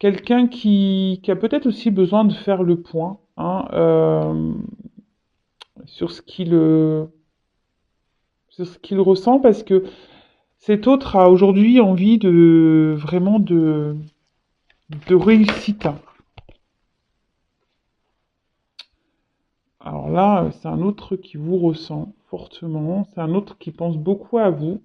quelqu'un qui a peut-être aussi besoin de faire le point, hein, sur sur ce qu'il ressent, parce que cet autre a aujourd'hui envie de vraiment de réussite. Alors là, c'est un autre qui vous ressent fortement, c'est un autre qui pense beaucoup à vous.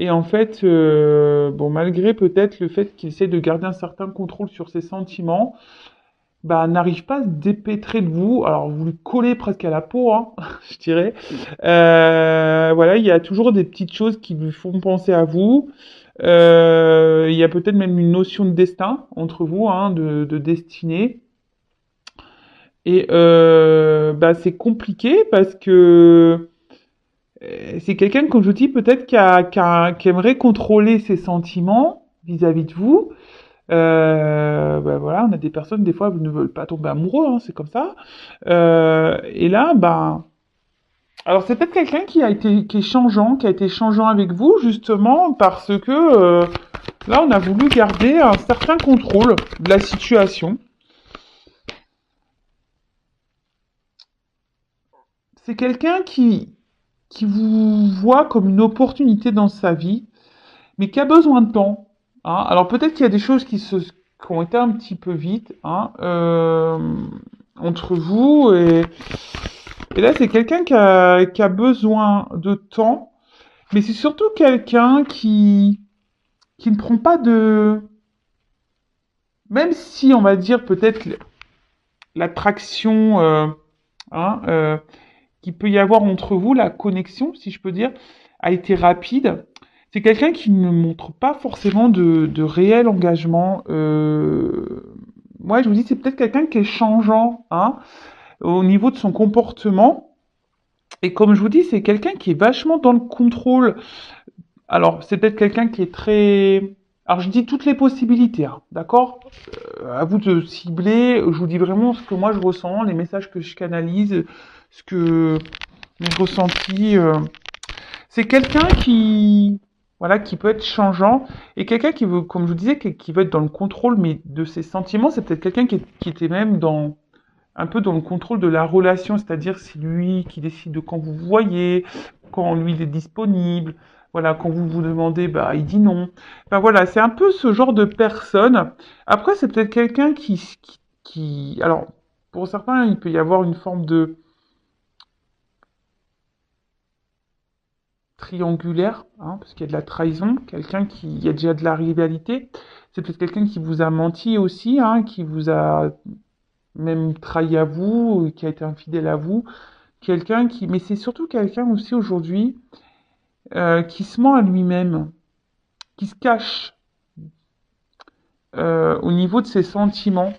Et en fait, bon, malgré peut-être le fait qu'il essaie de garder un certain contrôle sur ses sentiments, bah, n'arrive pas à se dépêtrer de vous. Alors, vous lui collez presque à la peau, hein, je dirais. Voilà, il y a toujours des petites choses qui lui font penser à vous. Il y a peut-être même une notion de destin entre vous, hein, de destinée. Et bah, c'est compliqué parce que c'est quelqu'un, comme je vous dis, peut-être qui aimerait contrôler ses sentiments vis-à-vis de vous. Bah voilà, on a des personnes, des fois, ne veulent pas tomber amoureux, hein, c'est comme ça. Et là, ben, alors c'est peut-être quelqu'un qui est changeant, qui a été changeant avec vous, justement, parce que là, on a voulu garder un certain contrôle de la situation. C'est quelqu'un qui vous voit comme une opportunité dans sa vie, mais qui a besoin de temps, hein. Alors peut-être qu'il y a des choses qui ont été un petit peu vite, hein, entre vous, et là c'est quelqu'un qui a besoin de temps, mais c'est surtout quelqu'un qui ne prend pas de... Même si on va dire peut-être l'attraction, hein, qu'il peut y avoir entre vous, la connexion, si je peux dire, a été rapide. C'est quelqu'un qui ne montre pas forcément de réel engagement. Moi, je vous dis, c'est peut-être quelqu'un qui est changeant, hein, au niveau de son comportement. Et comme je vous dis, c'est quelqu'un qui est vachement dans le contrôle. Alors, c'est peut-être quelqu'un qui est très... Alors, je dis toutes les possibilités, hein, d'accord? À vous de cibler. Je vous dis vraiment ce que moi je ressens, les messages que je canalise, ce que mes ressentis. C'est quelqu'un qui, voilà, qui peut être changeant et quelqu'un qui veut, comme je vous disais, qui veut être dans le contrôle, mais de ses sentiments. C'est peut-être quelqu'un qui était même dans un peu dans le contrôle de la relation, c'est-à-dire c'est lui qui décide de quand vous voyez, quand lui il est disponible. Voilà, quand vous vous demandez, bah il dit non. Enfin voilà, c'est un peu ce genre de personne. Après, c'est peut-être quelqu'un alors pour certains, il peut y avoir une forme de triangulaire, hein, parce qu'il y a de la trahison, quelqu'un qui, il y a déjà de la rivalité. C'est peut-être quelqu'un qui vous a menti aussi, hein, qui vous a même trahi à vous, qui a été infidèle à vous. Quelqu'un qui, mais c'est surtout quelqu'un aussi aujourd'hui qui se ment à lui-même, qui se cache au niveau de ses sentiments.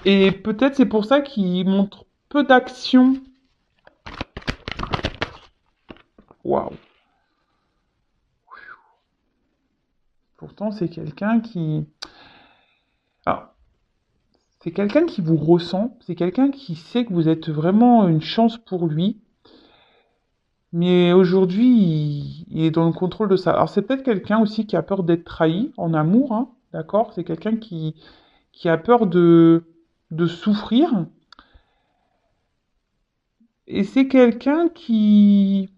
Et peut-être c'est pour ça qu'il montre peu d'action. Waouh. Pourtant, c'est quelqu'un qui... Alors, c'est quelqu'un qui vous ressent, c'est quelqu'un qui sait que vous êtes vraiment une chance pour lui, mais aujourd'hui, il est dans le contrôle de ça. Alors, c'est peut-être quelqu'un aussi qui a peur d'être trahi en amour, hein, d'accord? C'est quelqu'un qui a peur de souffrir, et c'est quelqu'un qui,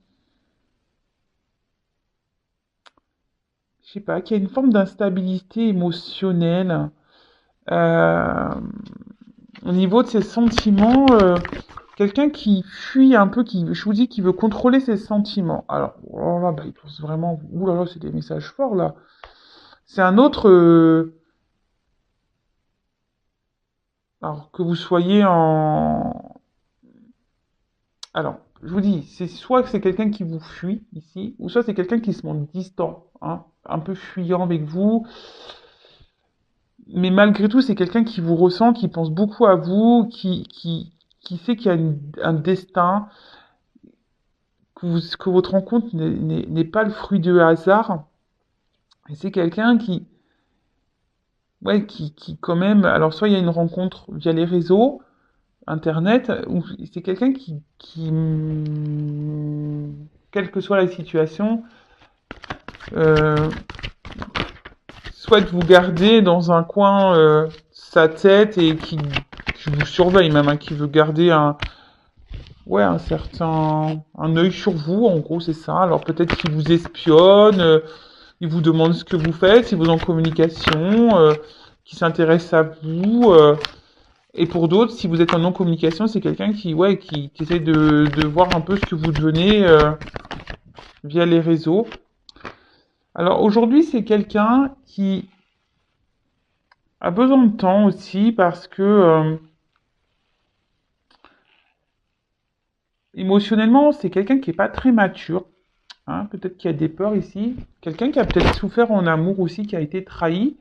je sais pas, qui a une forme d'instabilité émotionnelle. Euh, Au niveau de ses sentiments, quelqu'un qui fuit un peu, qui, je vous dis, qui veut contrôler ses sentiments. Alors, oh là, bah, il pense vraiment, ouh là là, c'est des messages forts là. C'est un autre, alors que vous soyez en, alors, je vous dis, c'est soit que c'est quelqu'un qui vous fuit ici, ou soit c'est quelqu'un qui se montre distant, hein, un peu fuyant avec vous. Mais malgré tout, c'est quelqu'un qui vous ressent, qui pense beaucoup à vous, qui sait qu'il y a un destin, que votre rencontre n'est pas le fruit de hasard. Et c'est quelqu'un qui, ouais, qui quand même, alors soit il y a une rencontre via les réseaux, Internet, ou c'est quelqu'un quelle que soit la situation, euh, souhaite vous garder dans un coin sa tête et qui vous surveille même, hein, qui veut garder un œil sur vous, en gros, c'est ça. Alors peut-être qu'il vous espionne, il vous demande ce que vous faites, si vous êtes en communication, qui s'intéresse à vous. Et pour d'autres, si vous êtes en non-communication, c'est quelqu'un qui essaie de voir un peu ce que vous devenez via les réseaux. Alors aujourd'hui, c'est quelqu'un qui a besoin de temps aussi parce que émotionnellement, c'est quelqu'un qui est pas très mature. Hein, peut-être qu'il y a des peurs ici. Quelqu'un qui a peut-être souffert en amour aussi, qui a été trahi.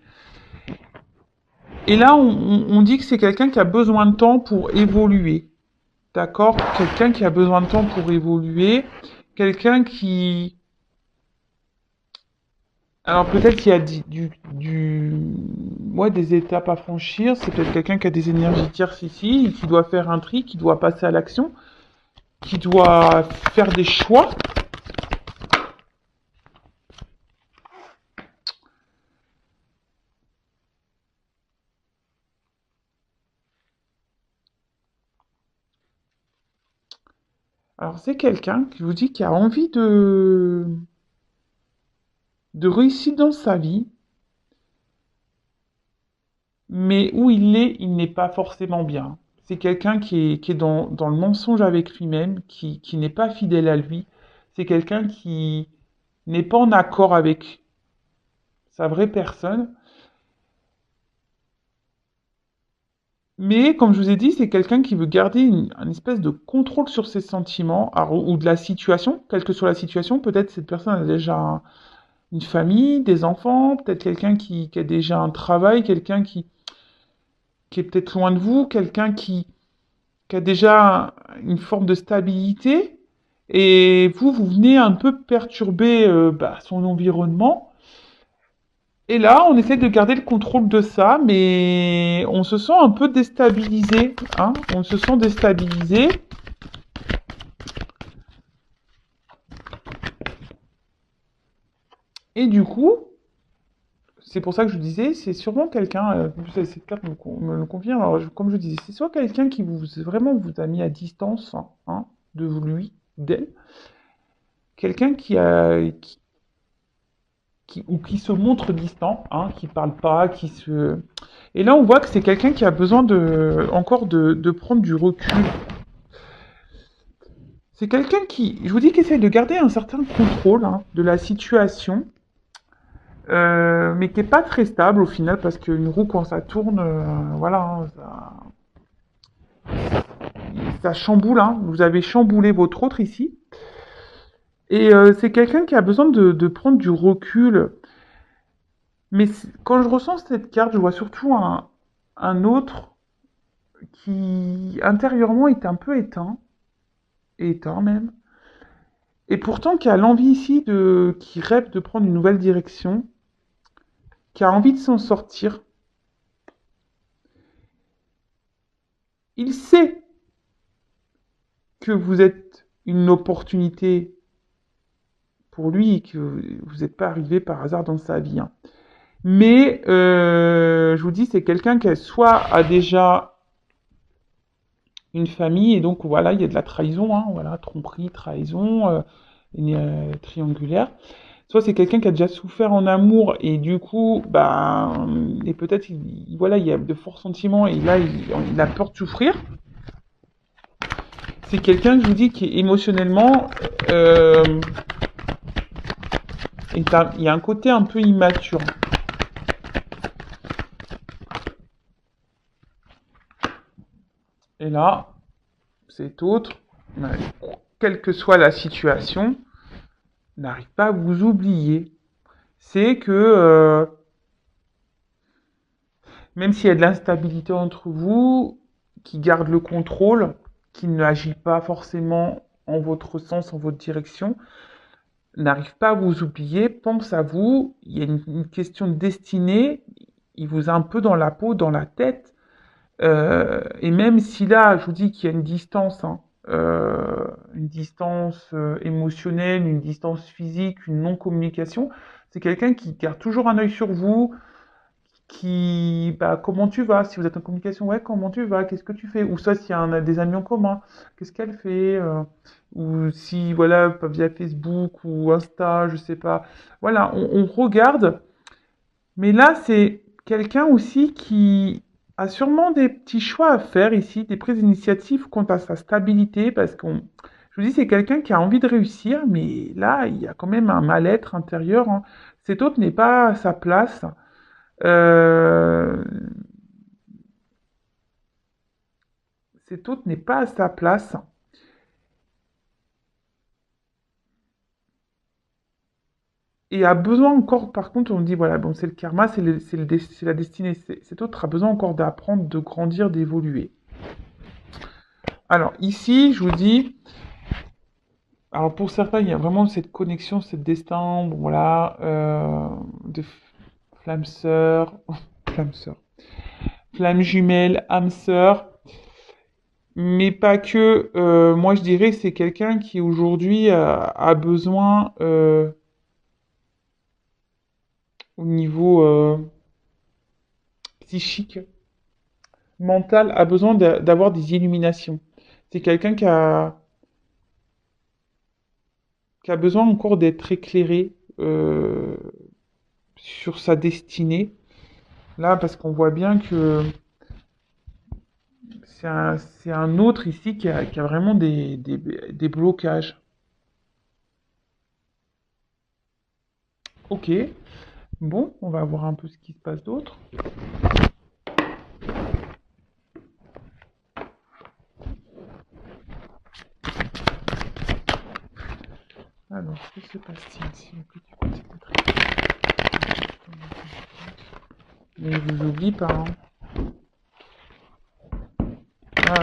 Et là, on dit que c'est quelqu'un qui a besoin de temps pour évoluer. D'accord? Quelqu'un qui a besoin de temps pour évoluer. Quelqu'un qui... Alors peut-être qu'il y a ouais, des étapes à franchir. C'est peut-être quelqu'un qui a des énergies tierces ici, qui doit faire un tri, qui doit passer à l'action, qui doit faire des choix. Alors c'est quelqu'un qui vous dit qui a envie de réussir dans sa vie, mais où il n'est pas forcément bien. C'est quelqu'un qui est dans le mensonge avec lui-même, qui n'est pas fidèle à lui. C'est quelqu'un qui n'est pas en accord avec sa vraie personne. Mais comme je vous ai dit, c'est quelqu'un qui veut garder un espèce de contrôle sur ses sentiments ou de la situation, quelle que soit la situation. Peut-être cette personne a déjà une famille, des enfants, peut-être quelqu'un qui a déjà un travail, quelqu'un qui est peut-être loin de vous, quelqu'un qui a déjà une forme de stabilité, et vous venez un peu perturber son environnement. Et là, on essaie de garder le contrôle de ça, mais on se sent un peu déstabilisé, hein, on se sent déstabilisé. Et du coup, c'est pour ça que je disais, c'est sûrement quelqu'un, cette carte me le confirme, alors, comme je disais, c'est soit quelqu'un qui vraiment vous a mis à distance, hein, de lui, d'elle, quelqu'un ou qui se montre distant, hein, qui parle pas, qui se... Et là, on voit que c'est quelqu'un qui a besoin encore de prendre du recul. C'est quelqu'un qui, je vous dis, qui essaie de garder un certain contrôle, hein, de la situation, mais qui est pas très stable au final, parce qu'une roue, quand ça tourne, voilà, hein, ça chamboule, hein. Vous avez chamboulé votre autre ici. Et c'est quelqu'un qui a besoin de prendre du recul. Mais quand je ressens cette carte, je vois surtout un autre qui intérieurement est un peu éteint même, et pourtant qui a l'envie ici qui rêve de prendre une nouvelle direction, qui a envie de s'en sortir. Il sait que vous êtes une opportunité pour lui et que vous n'êtes pas arrivé par hasard dans sa vie, hein. Mais je vous dis, c'est quelqu'un qui soit a déjà une famille, et donc voilà, il y a de la trahison, hein, voilà, tromperie, trahison, triangulaire. Soit c'est quelqu'un qui a déjà souffert en amour et du coup, et peut-être, voilà, il y a de forts sentiments et là, il a peur de souffrir. C'est quelqu'un, je vous dis, qui est émotionnellement, il y a un côté un peu immature. Et là, cet autre, quelle que soit la situation, n'arrive pas à vous oublier. C'est que même s'il y a de l'instabilité entre vous, qui garde le contrôle, qui n'agit pas forcément en votre sens, en votre direction, n'arrive pas à vous oublier, pense à vous, il y a une question de destinée, il vous a un peu dans la peau, dans la tête, Et même si là, je vous dis qu'il y a une distance émotionnelle, une distance physique, une non-communication, c'est quelqu'un qui garde toujours un œil sur vous, comment tu vas? Si vous êtes en communication, ouais, comment tu vas? Qu'est-ce que tu fais? Ou soit s'il y a des amis en commun, qu'est-ce qu'elle fait? Ou si, voilà, via Facebook ou Insta, je sais pas. Voilà, on regarde. Mais là, c'est quelqu'un aussi qui a sûrement des petits choix à faire ici, des prises d'initiative quant à sa stabilité, parce je vous dis, c'est quelqu'un qui a envie de réussir, mais là, il y a quand même un mal-être intérieur, hein. Cet autre n'est pas à sa place. Euh, Cet autre n'est pas à sa place et a besoin encore, par contre, on dit, voilà, bon, c'est le karma, c'est la destinée. Cet autre a besoin encore d'apprendre, de grandir, d'évoluer. Alors, ici, je vous dis, alors pour certains, il y a vraiment cette connexion, ce destin, bon, voilà, de flamme sœur, flamme sœur, flamme jumelle, âme sœur, mais pas que. Moi, je dirais que c'est quelqu'un qui aujourd'hui a besoin, au niveau psychique, mental, a besoin d'avoir des illuminations. C'est quelqu'un qui a besoin encore d'être éclairé sur sa destinée. Là, parce qu'on voit bien que c'est un autre ici qui a vraiment des blocages. Ok, bon, on va voir un peu ce qui se passe d'autre. Alors, que se passe-t-il ici? Mais je vous oublie pas, hein. Ah,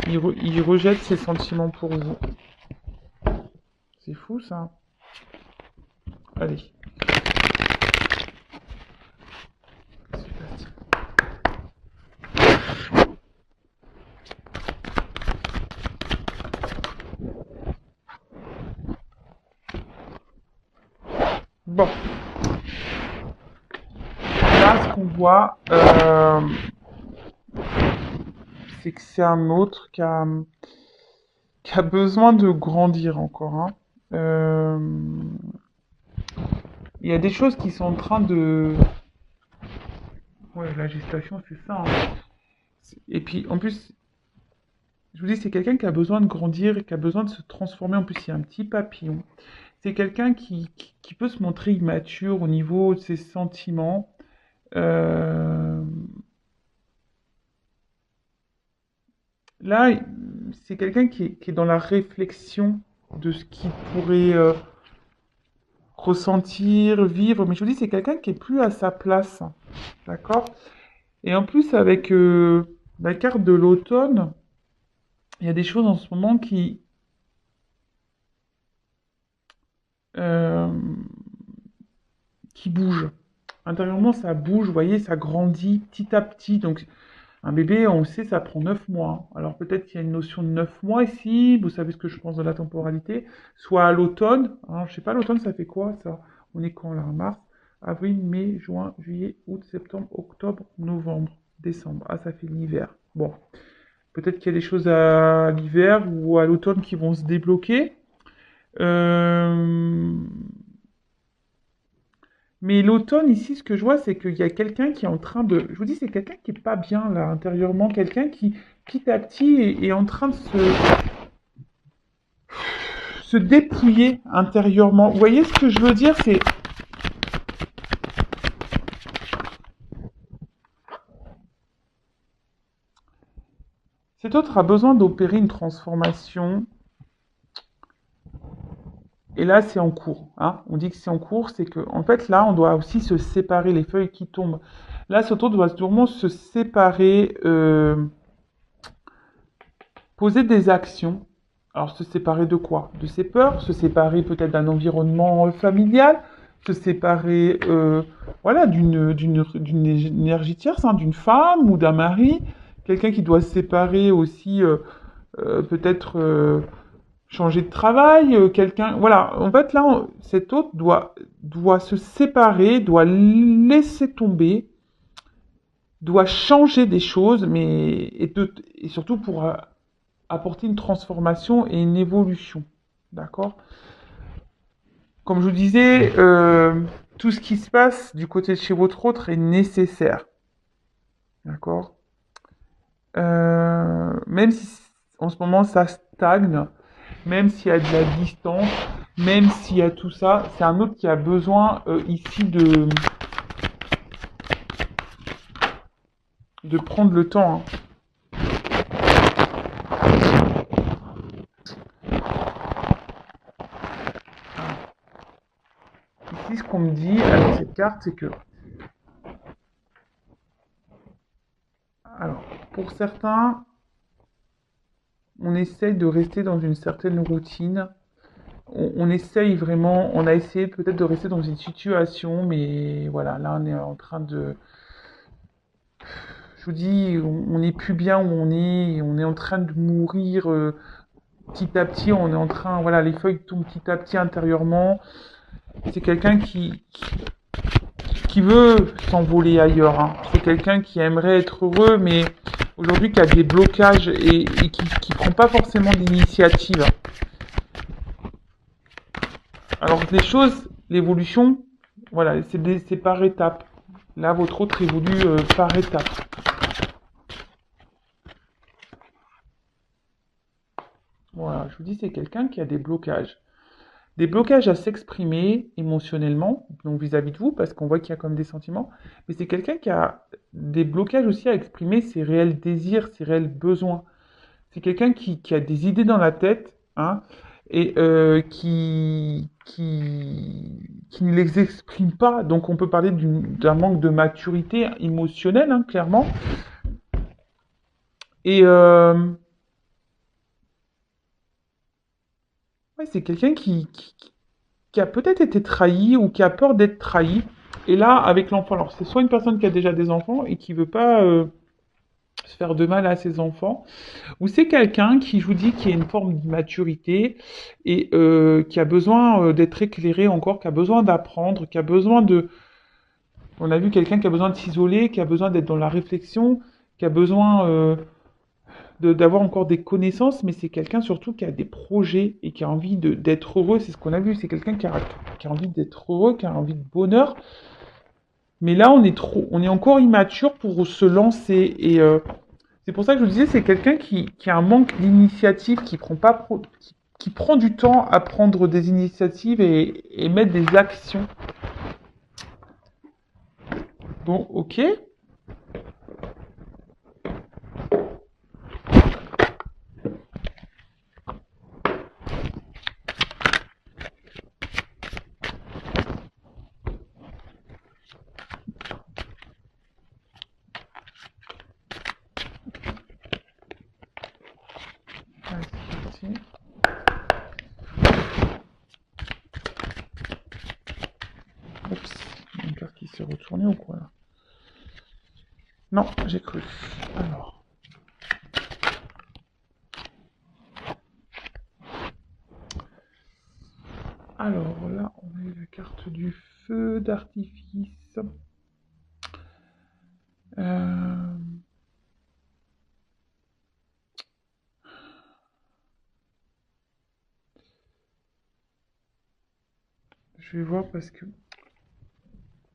il rejette ses sentiments pour vous. C'est fou ça. Allez. C'est parti. Bon, là, ce qu'on voit, c'est que c'est un autre qui a besoin de grandir encore, hein. Euh, Il y a des choses qui sont en train de... Ouais, la gestation, c'est ça, hein. Et puis, en plus, je vous dis, c'est quelqu'un qui a besoin de grandir, qui a besoin de se transformer. En plus, il y a un petit papillon. C'est quelqu'un qui peut se montrer immature au niveau de ses sentiments. Euh, Là, c'est quelqu'un qui est dans la réflexion de ce qu'il pourrait ressentir, vivre. Mais je vous dis, c'est quelqu'un qui est plus à sa place. D'accord? Et en plus, avec la carte de l'automne, il y a des choses en ce moment euh, qui bougent. Intérieurement, ça bouge, vous voyez, ça grandit petit à petit. Donc, un bébé, on le sait, ça prend 9 mois. Alors, peut-être qu'il y a une notion de 9 mois ici. Vous savez ce que je pense de la temporalité. Soit à l'automne. Alors, je sais pas, l'automne, ça fait quoi, ça? On est quand, là? Mars, avril, mai, juin, juillet, août, septembre, octobre, novembre, décembre. Ah, ça fait l'hiver. Bon. Peut-être qu'il y a des choses à l'hiver ou à l'automne qui vont se débloquer. Euh, Mais l'automne, ici, ce que je vois, c'est qu'il y a quelqu'un qui est en train de... Je vous dis, c'est quelqu'un qui est pas bien, là, intérieurement. Quelqu'un qui, petit à petit, est en train de se dépouiller intérieurement. Vous voyez ce que je veux dire? C'est... Cet autre a besoin d'opérer une transformation. Et là, c'est en cours, hein. On dit que c'est en cours, c'est que, en fait, là, on doit aussi se séparer, les feuilles qui tombent. Là, cet autre doit vraiment se séparer, poser des actions. Alors, se séparer de quoi? De ses peurs, se séparer peut-être d'un environnement familial, se séparer, voilà, d'une énergie tierce, hein, d'une femme ou d'un mari. Quelqu'un qui doit se séparer aussi, peut-être changer de travail, quelqu'un. Voilà, en fait, là, cet autre doit se séparer, doit laisser tomber, doit changer des choses, mais et surtout pour apporter une transformation et une évolution. D'accord? Comme je vous disais, tout ce qui se passe du côté de chez votre autre est nécessaire. D'accord? Même si en ce moment ça stagne, même s'il y a de la distance, même s'il y a tout ça, c'est un autre qui a besoin ici de prendre le temps. Hein. Ici, ce qu'on me dit avec cette carte, c'est que, alors, pour certains, on essaye de rester dans une certaine routine. On essaye vraiment, on a essayé peut-être de rester dans une situation, mais voilà, là, on est en train de, je vous dis, on n'est plus bien où on est en train de mourir petit à petit, on est en train, voilà, les feuilles tombent petit à petit intérieurement. C'est quelqu'un qui veut s'envoler ailleurs. Hein. C'est quelqu'un qui aimerait être heureux, mais aujourd'hui qui a des blocages et qui prend pas forcément d'initiative. Alors les choses, l'évolution, voilà, c'est par étapes. Là, votre autre évolue par étapes. Voilà, je vous dis, c'est quelqu'un qui a des blocages. Des blocages à s'exprimer émotionnellement, donc vis-à-vis de vous, parce qu'on voit qu'il y a comme des sentiments, mais c'est quelqu'un qui a des blocages aussi à exprimer ses réels désirs, ses réels besoins. C'est quelqu'un qui a des idées dans la tête, hein, et qui ne les exprime pas. Donc on peut parler d'un manque de maturité émotionnelle, hein, clairement. Et ouais, c'est quelqu'un qui a peut-être été trahi ou qui a peur d'être trahi. Et là, avec l'enfant, alors c'est soit une personne qui a déjà des enfants et qui veut pas se faire de mal à ses enfants, ou c'est quelqu'un qui, je vous dis, qui a une forme d'immaturité et qui a besoin d'être éclairé encore, qui a besoin d'apprendre, qui a besoin de... On a vu quelqu'un qui a besoin de s'isoler, qui a besoin d'être dans la réflexion, qui a besoin d'avoir encore des connaissances, mais c'est quelqu'un surtout qui a des projets et qui a envie d'être heureux. C'est ce qu'on a vu, c'est quelqu'un qui a envie d'être heureux, qui a envie de bonheur. Mais là, on est encore immature pour se lancer. Et c'est pour ça que je vous disais, c'est quelqu'un qui a un manque d'initiative, qui prend pas, qui prend du temps à prendre des initiatives et mettre des actions. Bon, ok. Oups, il y a une carte qui s'est retournée ou quoi là? Non, j'ai cru. Alors là, on a eu la carte du feu d'artifice. Euh, Je vais voir parce que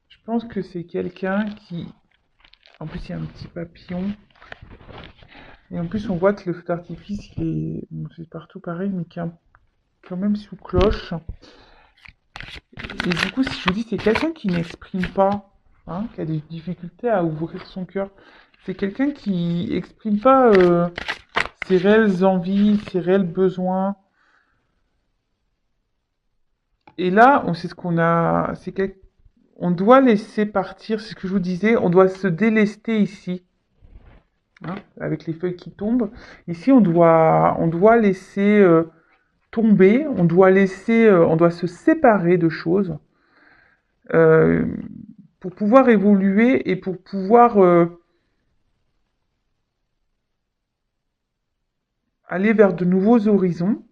je pense que c'est quelqu'un qui... En plus, il y a un petit papillon. Et en plus, on voit que le feu d'artifice, c'est partout pareil, mais qui est quand même sous cloche. Et du coup, si je vous dis, c'est quelqu'un qui n'exprime pas, hein, qui a des difficultés à ouvrir son cœur. C'est quelqu'un qui exprime pas ses réelles envies, ses réels besoins. Et là, on sait ce qu'on a, on doit laisser partir, c'est ce que je vous disais, on doit se délester ici, hein, avec les feuilles qui tombent. Ici, on doit laisser tomber, on doit se séparer de choses. euh, pour pouvoir évoluer et pour pouvoir aller vers de nouveaux horizons.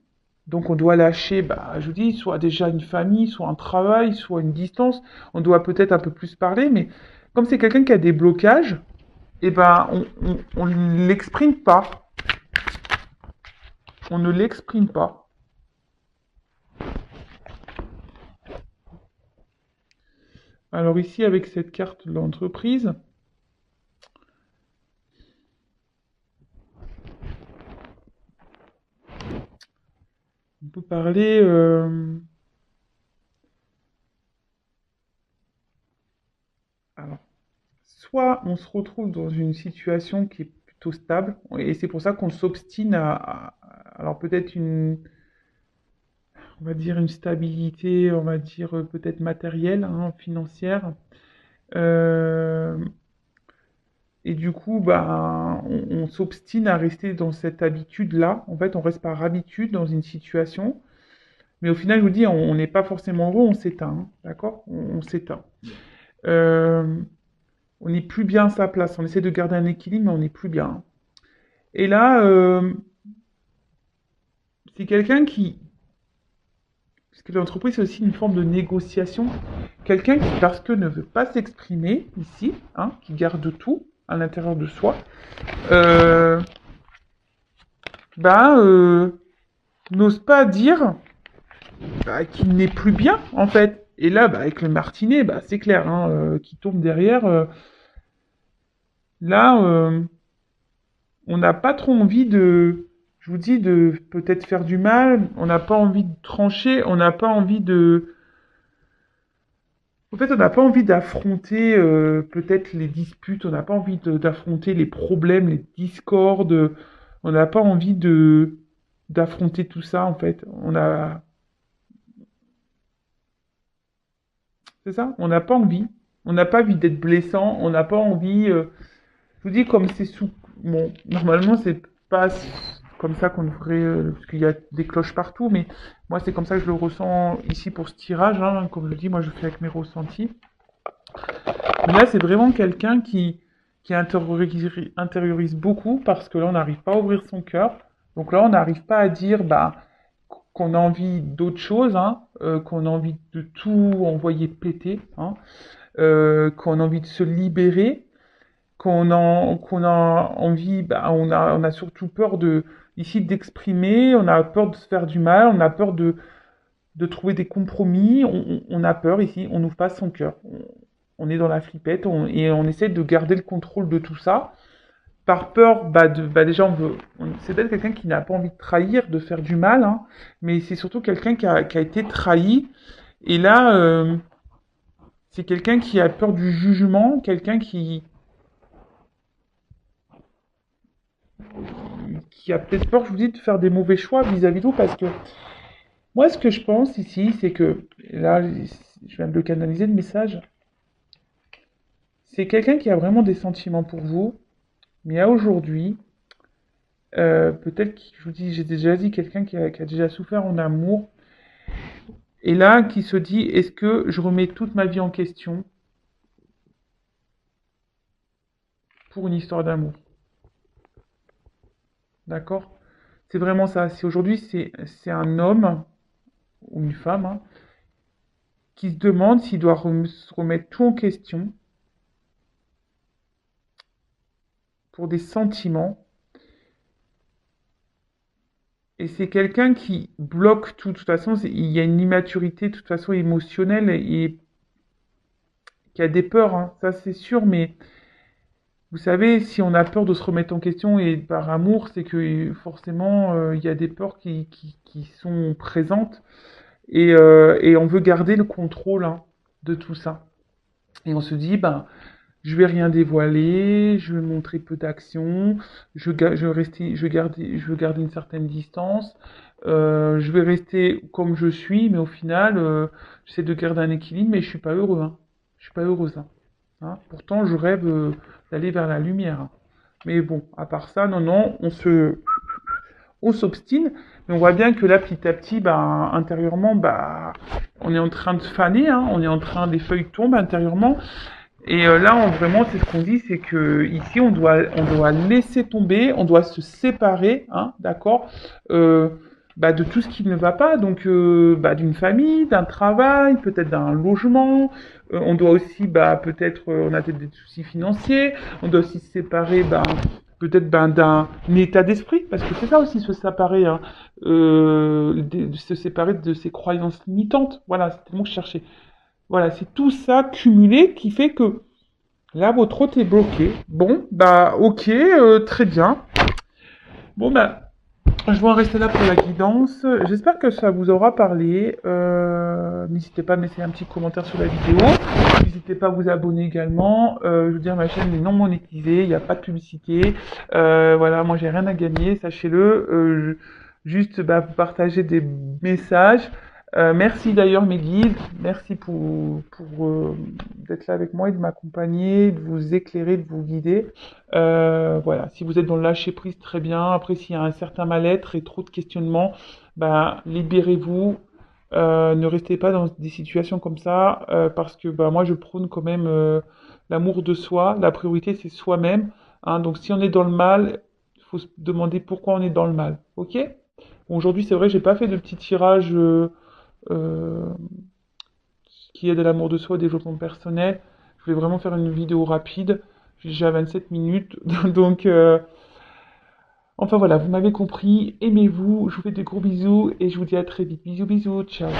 Donc on doit lâcher, bah, je vous dis, soit déjà une famille, soit un travail, soit une distance. On doit peut-être un peu plus parler, mais comme c'est quelqu'un qui a des blocages, eh ben, on ne l'exprime pas. On ne l'exprime pas. Alors ici, avec cette carte de l'entreprise, on peut parler... alors, soit on se retrouve dans une situation qui est plutôt stable, et c'est pour ça qu'on s'obstine alors peut-être on va dire une stabilité, on va dire peut-être matérielle, hein, financière. Euh, et du coup, bah, on s'obstine à rester dans cette habitude-là. En fait, on reste par habitude dans une situation. Mais au final, je vous dis, on n'est pas forcément heureux, on s'éteint, hein, d'accord? On s'éteint. Euh, on n'est plus bien à sa place. On essaie de garder un équilibre, mais on n'est plus bien, hein. Et là, c'est quelqu'un qui... Parce que l'entreprise, c'est aussi une forme de négociation. Quelqu'un qui, parce que ne veut pas s'exprimer ici, hein, qui garde tout à l'intérieur de soi, euh, bah, n'ose pas dire bah, qu'il n'est plus bien, en fait. Et là, bah, avec le martinet, bah, c'est clair, hein, qui tombe derrière. Là, on n'a pas trop envie de, je vous dis, de peut-être faire du mal. On n'a pas envie de trancher. On n'a pas envie de, en fait, on n'a pas envie d'affronter peut-être les disputes. On n'a pas envie d'affronter les problèmes, les discordes. On n'a pas envie de d'affronter tout ça, en fait. C'est ça. On n'a pas envie. On n'a pas envie d'être blessant. On n'a pas envie. Je vous dis comme c'est sous. Bon, normalement c'est pas comme ça qu'on devrait, parce qu'il y a des cloches partout, mais moi c'est comme ça que je le ressens ici pour ce tirage, hein. Comme je dis, moi je fais avec mes ressentis. Mais là c'est vraiment quelqu'un qui intériorise beaucoup parce que là on n'arrive pas à ouvrir son cœur. Donc là on n'arrive pas à dire bah qu'on a envie d'autre chose, hein, qu'on a envie de tout envoyer péter, hein, qu'on a envie de se libérer, qu'on a envie, bah, on a surtout peur de, ici d'exprimer, on a peur de se faire du mal, on a peur de trouver des compromis, on a peur ici, on n'ouvre pas son cœur. On est dans la flippette et on essaie de garder le contrôle de tout ça. Par peur, bah déjà, c'est peut-être quelqu'un qui n'a pas envie de trahir, de faire du mal, hein, mais c'est surtout quelqu'un qui a été trahi. Et là, c'est quelqu'un qui a peur du jugement, quelqu'un qui a peut-être peur, je vous dis, de faire des mauvais choix vis-à-vis de vous, parce que moi, ce que je pense ici, c'est que, là, je viens de le canaliser, le message, c'est quelqu'un qui a vraiment des sentiments pour vous, mais à aujourd'hui, peut-être que, je vous dis, j'ai déjà dit, quelqu'un qui a déjà souffert en amour, et là, qui se dit, est-ce que je remets toute ma vie en question pour une histoire d'amour? D'accord? C'est vraiment ça. Si aujourd'hui, c'est un homme, ou une femme, hein, qui se demande s'il doit se remettre tout en question pour des sentiments. Et c'est quelqu'un qui bloque tout. De toute façon, il y a une immaturité, de toute façon, émotionnelle et qui a des peurs, hein, ça c'est sûr. Mais vous savez, si on a peur de se remettre en question et par amour, c'est que forcément, il y a des peurs qui sont présentes et on veut garder le contrôle, hein, de tout ça. Et on se dit, ben, je vais rien dévoiler, je vais montrer peu d'action, je veux garder une certaine distance, je vais rester comme je suis, mais au final, j'essaie de garder un équilibre, mais je suis pas heureux, hein. Je suis pas heureuse, hein. Hein. Pourtant, je rêve d'aller vers la lumière, hein. Mais bon, à part ça, non, non, on s'obstine, mais on voit bien que là, petit à petit, bah, intérieurement, bah, on est en train de faner, hein, on est en train, des feuilles tombent intérieurement. Et là, vraiment, c'est ce qu'on dit, c'est que ici, on doit laisser tomber, on doit se séparer, hein, d'accord, de tout ce qui ne va pas, donc d'une famille, d'un travail, peut-être d'un logement. On doit aussi, peut-être, on a peut-être des soucis financiers. On doit aussi se séparer, peut-être d'un état d'esprit, parce que c'est ça aussi se séparer, hein, de se séparer de ses croyances limitantes. Voilà, c'était le mot que je cherchais. Voilà, c'est tout ça cumulé qui fait que là, votre hôte est bloqué. Bon, ok, très bien. Bon, je vais en rester là pour la guidance. J'espère que ça vous aura parlé. N'hésitez pas à me laisser un petit commentaire sur la vidéo. N'hésitez pas à vous abonner également. Je veux dire, ma chaîne est non monétisée, il n'y a pas de publicité. Voilà, moi j'ai rien à gagner, sachez-le. Juste vous partager des messages. Merci d'ailleurs mes guides, merci pour d'être là avec moi et de m'accompagner, de vous éclairer, de vous guider. Voilà, si vous êtes dans le lâcher prise, très bien. Après, s'il y a un certain mal-être et trop de questionnements, libérez-vous. Ne restez pas dans des situations comme ça, parce que moi je prône quand même l'amour de soi. La priorité c'est soi-même, hein. Donc si on est dans le mal, il faut se demander pourquoi on est dans le mal. Ok? Bon, aujourd'hui c'est vrai, j'ai pas fait de petit tirage euh, qui aide à l'amour de soi, au développement personnel. Je voulais vraiment faire une vidéo rapide. J'ai déjà 27 minutes, donc enfin voilà, vous m'avez compris. Aimez-vous, je vous fais des gros bisous et je vous dis à très vite. Bisous, bisous, ciao.